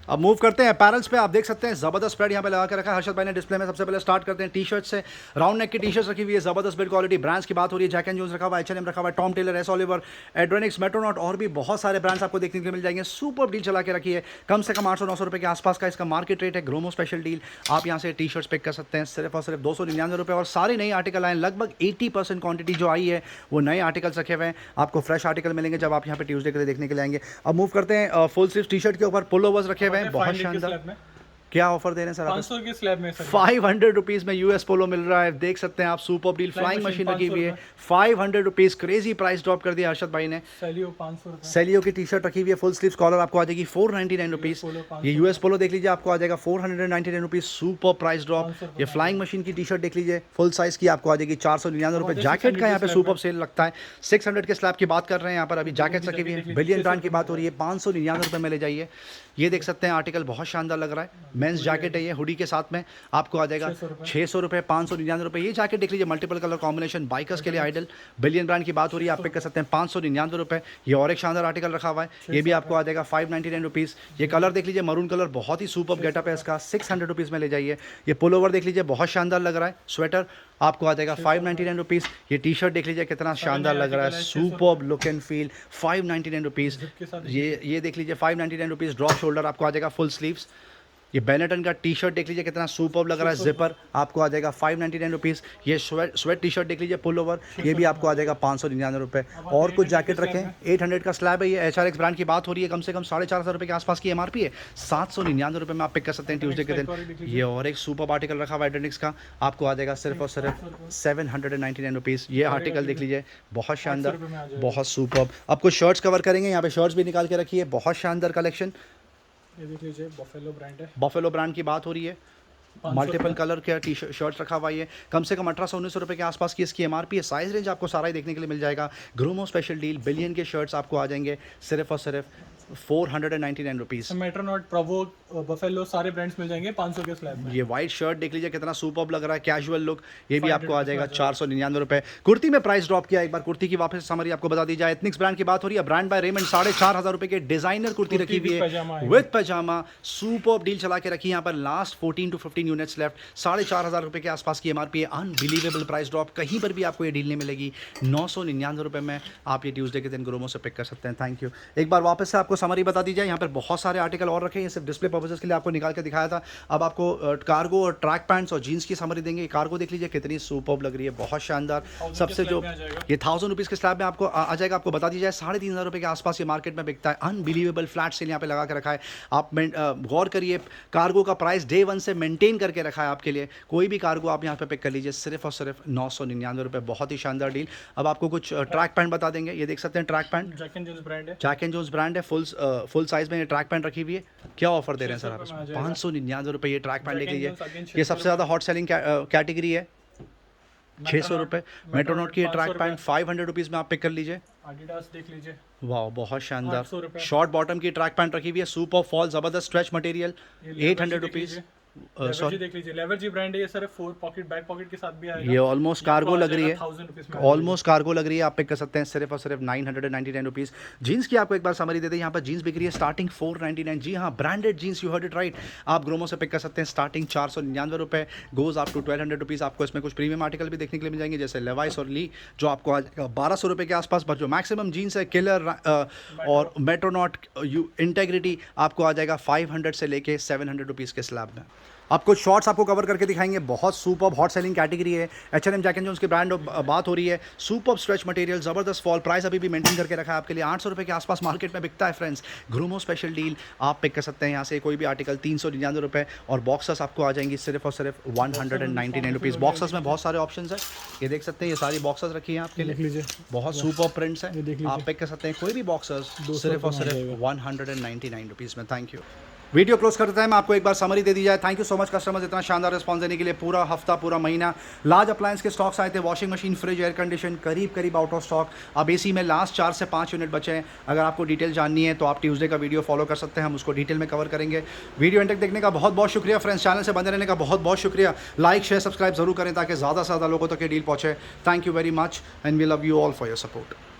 अब मूव करते हैं अपैरल्स पे, आप देख सकते हैं जबरदस्त स्प्रेड यहाँ पे लगा के रखा है हर्षद भाई ने डिस्प्ले में। सबसे पहले स्टार्ट करते हैं टी शर्ट से, राउंड नेक की टी शर्ट रखी हुई है, जबरदस्त बिल्ड क्वालिटी, ब्रांड्स की बात हो रही है, जैक एंड जोन्स रखा हुआ है, H&M रखा हुआ है, टॉम टेलर, एस ओलिवर, एड्रोनिक्स, मेट्रोनॉट, और भी बहुत सारे ब्रांड्स आपको देखने को मिल जाएंगे। सुपर डील चला के रखी है, कम से कम 800-900 रुपये के आसपास का इसका मार्केट रेट है। ग्रोमो स्पेशल डील, आप यहाँ से टी शर्ट्स पिक कर सकते हैं सिर्फ और सिर्फ 299 रुपये। और सारे नए आर्टिकल आए, लगभग 80% क्वांटिटी जो आई है वो नए आर्टिकल्स रखे हुए हैं, आपको फ्रेश आर्टिकल मिलेंगे जब आप यहाँ पे ट्यूसडे के लिए देखने के लिए आएंगे। अब मूव करते हैं फुल स्लीव टी शर्ट के ऊपर, पुलोवर्स रखे हुए हैं, बहुत शानदार। क्या ऑफर दे रहे हैं सर? 500 के स्लैब में सर 500 रुपीज़ में US पोलो मिल रहा है, देख सकते हैं आप। सुपर डील, फ्लाइंग मशीन रखी हुई है, 500 रुपीज़, क्रेजी प्राइस ड्रॉप कर दिया हर्षद भाई ने। सेलियो 500 रुपये, सेलियो की टी शर्ट रखी हुई है, फुल स्लीव्स कॉलर, आपको आ जाएगी 499 रुपीज़। ये US पोलो देख लीजिए, आपको आ जाएगा 499 रुपीज़, सुपर प्राइस ड्रॉप। ये फ्लाइंग मशीन की टी शर्ट देख लीजिए, फुल साइज की, आपको आ जाएगी 499 रुपये। जैकेट का यहाँ पे सुपर सेल लगता है, 600 के स्लैब की बात कर रहे हैं यहाँ पर, अभी जैकेट्स रखी हुई है, बिलियन ब्रांड की बात हो रही है, 599 रुपये में ले जाइए। ये देख सकते हैं आर्टिकल बहुत शानदार लग रहा है, मेंस जैकेट है ये, हुडी के साथ में आपको आ जाएगा 600 रुपये, 599 रुपये। ये जैकेट देख लीजिए, मल्टीपल कलर कॉम्बिनेशन, बाइकर्स के लिए आइडल, बिलियन ब्रांड की बात हो रही है, आप पिक कर सकते हैं 599 रुपये। ये और एक शानदार आर्टिकल रखा हुआ है, ये भी आपको आ जाएगा 599 रुपीज़। ये कलर देख लीजिए, मरून कलर, बहुत ही सुपर गेटअप है इसका, 600 रुपीज़ में ले जाइए। ये पुल ओवर देख लीजिए, बहुत शानदार लग रहा है, स्वेटर आपको आ जाएगा 599 रुपीज़। ये टी शर्ट देख लीजिए कितना शानदार लग रहा है, superb look and feel, 599 rupees. ये देख लीजिए 599 रुपीज़। ड्रॉप शोल्डर आपको आ जाएगा फुल स्लीव्स। ये बेनेटन का टी शर्ट देख लीजिए कितना सुपर्ब लग रहा है, जिपर आपको आ जाएगा 599 रुपीज़। ये स्वेट टी शर्ट देख लीजिए पुल ओवर, ये भी आपको आ जाएगा 599 रुपये। और कुछ जैकेट रखें, 800 का स्लैब है ये, HRX ब्रांड की बात हो रही है, कम से कम 4,500 रुपये के आसपास की MRP है, 799 रुपये में आप पिक कर सकते हैं ट्यूसडे के दिन। ये और एक सुपर आर्टिकल रखा हुआ है एडेनिक्स का, आपको आ जाएगा सिर्फ और सिर्फ 799 रुपीज़। ये आर्टिकल देख लीजिए, बहुत शानदार, बहुत सुपर्ब। अब कुछ शर्ट्स कवर करेंगे, यहाँ पे शर्ट्स भी निकाल के रखिए, बहुत शानदार कलेक्शन। ये देख लीजिए, बफेलो ब्रांड है, बफेलो ब्रांड की बात हो रही है, मल्टीपल कलर के टी शर्ट रखा हुआ है, कम से कम 1800-1900 रुपये के आसपास की इसकी MRP है। साइज रेंज आपको सारा ही देखने के लिए मिल जाएगा। ग्रोमो स्पेशल डील, बिलियन के शर्ट्स आपको आ जाएंगे सिर्फ और सिर्फ 499 रुपीज़। मेट्रोनॉट, प्रोवो, बफेलो, सारे ब्रांड्स मिल जाएंगे 500 के स्लैब में। ये वाइट शर्ट देख लीजिए कितना सुपर्ब लग रहा है, कैजुअल लुक, ये भी आपको आ जाएगा 499 रुपये। कुर्ती में प्राइस ड्रॉप किया, एक बार कुर्ती की वापस समरी आपको बता दी जाए। एथनिक्स ब्रांड की बात हो रही है, ब्रांड बाय रेमंड, 4,500 रुपये के डिजाइनर कुर्ती रखी हुई है विद पजामा, सुपर्ब डील चला के रखी है यहाँ पर। लास्ट 14 to 15 यूनिट्स लेफ्ट, 4,500 रुपये के आसपास की MRP है। अनबिलीवेबल प्राइस ड्रॉप, कहीं पर भी आपको ये डील नहीं मिलेगी। 999 रुपये में आप ये ट्यूसडे के दिन ग्रोमो से पिक कर सकते हैं। Thank you. एक बार वापस से आपको समरी बता दी जाए, यहाँ पर बहुत सारे आर्टिकल और रखे हैं, ये सिर्फ डिस्प्ले पर्पसेस के लिए आपको निकाल के दिखाया था। अब आपको कार्गो और ट्रैक पैंट्स और जीन्स की समरी देंगे। कार्गो देख लीजिए कितनी सुपर्ब लग रही है, बहुत शानदार। सबसे जो ये 1000 रुपीज़ के स्लैब में आपको आ जाएगा, आपको बता दी जाए 3,500 रुपये के आसपास ये मार्केट में बिकता है। अनबिलीवेबल फ्लैट सेल यहाँ पे लगा के रखा है। आप गौर करिए, कार्गो का प्राइस डे 1 से मेंटेन करके रखा है आपके लिए। कोई भी कार्गो आप यहाँ पे पिक कर लीजिए, सिर्फ और सिर्फ 999 रुपये, बहुत ही शानदार डील। अब आपको कुछ ट्रैक पैंट बता देंगे, ये देख सकते हैं track pant, Jack and Jones brand है, जैक एंड जोन्स ब्रांड है, फुल साइज में ये ट्रैक पैंट रखी हुई है। क्या ऑफर दे रहे हैं सर आप इसमें? 599 रुपये ये ट्रैक पैंट देख लीजिए। ये सबसे ज़्यादा हॉट सेलिंग कैटेगरी है, 600 रुपये। मेट्रोनॉट की ये ट्रैक पैंट 500 रुपीज़ में आप पिक कर लीजिए। एडिडास देख लीजिए, वाह बहुत शानदार। 800 रुपये। शॉर्ट बॉटम की ट्रैक पैंट रखी हुई है, सुपर फॉल ज़बरदस्त स्ट्रेच मटेरियल, 800 रुपीज़। सॉरी देख लीजिए, लेवरजी ब्रांड है ये सर, 4 पॉकेट बैक पॉकेट के साथ भी आएगा। ये ऑलमोस्ट कार्गो लग रही है, 1000 रुपीस में, ऑलमोस्ट कार्गो लग रही है, आप पिक कर सकते हैं सिर्फ और सिर्फ 999 रुपीज़। जीन्स की आपको एक बार समरी दे दें, यहाँ पर जीन्स बिक रही है स्टार्टिंग 499। जी हाँ, branded jeans, you heard it right, आप ग्रोमो से पिक कर सकते हैं स्टार्टिंग 499 रुपये, गोज आप टू 1200 रुपीज़। आपको इसमें कुछ प्रीमियम आर्टिकल भी देखने के लिए मिल जाएंगे, जैसे लेवाइस और ली, जो आपको आ जाएगा 1200 रुपये के आसपास। पर जो मैक्सिमम जीन्स है, किलर और मेट्रोनॉट इंटेग्रिटी, आपको आ जाएगा 500 से लेके 700 रुपीज़ के स्लैब में। आप कुछ शॉर्ट्स आपको कवर करके दिखाएंगे, बहुत सुपर हॉट सेलिंग कैटेगरी है। H&M जैक एंड जोन्स के ब्रांड बात हो रही है, सुपर स्ट्रेच मटेरियल, ज़बरदस्त फॉल, प्राइस अभी भी मेंटेन करके रखा है आपके लिए। 800 रुपये के आसपास मार्केट में बिकता है फ्रेंड्स। ग्रोमो स्पेशल डील, आप पिक कर सकते हैं यहाँ से कोई भी आर्टिकल 399 रुपये। और बॉक्सर्स आपको आ जाएंगी सिर्फ और सिर्फ 199 रुपीज़। बॉक्सर्स में बहुत सारे ऑप्शन है, ये देख सकते हैं, ये सारी बॉक्सर्स रखी हैं आपके लिए, बहुत सुपर प्रिंट्स है, आप पिक कर सकते हैं कोई भी बॉक्सर्स सिर्फ और सिर्फ 199 रुपीज़ में। Thank you. वीडियो क्लोज करते हैं, मैं आपको एक बार समरी दे दी जाए। Thank you so much customers, इतना शानदार रिस्पॉन्स देने के लिए। पूरा हफ्ता, पूरा महीना लार्ज अप्लायंस के स्टॉक्स आए थे, washing machine, fridge, air condition करीब आउट ऑफ स्टॉक। अब एसी में लास्ट 4 से 5 यूनिट बचे हैं। अगर आपको डिटेल जाननी है तो आप ट्यूसडे का वीडियो फॉलो कर सकते हैं, हम उसको डिटेल में कवर करेंगे। वीडियो एंड तक देखने का बहुत बहुत शुक्रिया फ्रेंड्स, चैनल से बने रहने का बहुत बहुत शुक्रिया। लाइक शेयर सब्सक्राइब जरूर करें ताकि ज़्यादा से ज़्यादा लोगों तक ये डील पहुँचे। Thank you very much and we love you all for your support.